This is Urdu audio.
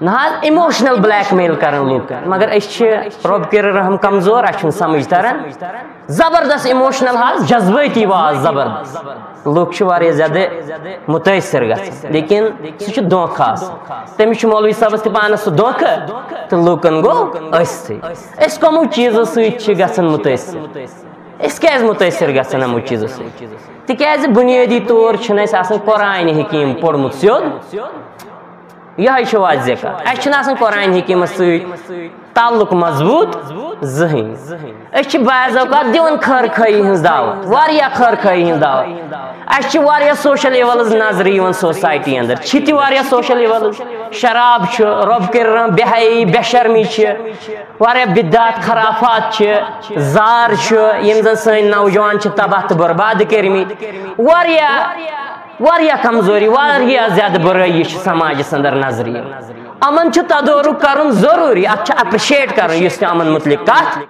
نہ ایموشنل بلیک میل کرن لوگ مگر رب کر رحم کمزور اچھن سمجھ تران زبردست ایموشنل حال جذباتی واز زبردست لوگ واریاہ زیادہ متاثر گژھان لیکن سہ دھوکہ تمس مولوی صاحبس تہ پانس سہ دھوکہ تو لوکن گو اس کمو چیزو سۭتۍ گژھان متاثر اس کیازِ متاثر گژھان یِمو چیزو سۭتۍ تکیازِ بنیٲدی طور چھنہٕ اسہِ آسان قرآن حکیم پوٚرمُت سیوٚد یہ واضح کت اہم قرآن حکیمس سۭتۍ تعلق مضبوط زہین بعض اوقات دِوان خیر خٲیی ہٕنٛز دعوت واریاہ خیر خٲیی ہٕنٛز دعوت اَسہِ چھِ واریاہ سوشل ایولز نظرِ یِوان سوسایٹی اندر چھِ تہِ واریاہ سوشل ایولز شراب چھُ رۄب کٔرِنۍ بے حیٲیی بے شرمی چھِ واریاہ بدعات خرافات چھِ زار چھُ یِم زن سٲنۍ نوجوان چھِ تباہ تہٕ برباد کٔرمٕتۍ واریاہ کمزوری واریاہ زیادہ برٲیی چھِ سماجس اندر نظرِ یِوان یِمن چھُ تدورُک کرُن ضروٗری اتھ چھُ اپرِشیٹ کرُن یُس تہِ یِمن متعلق کتھ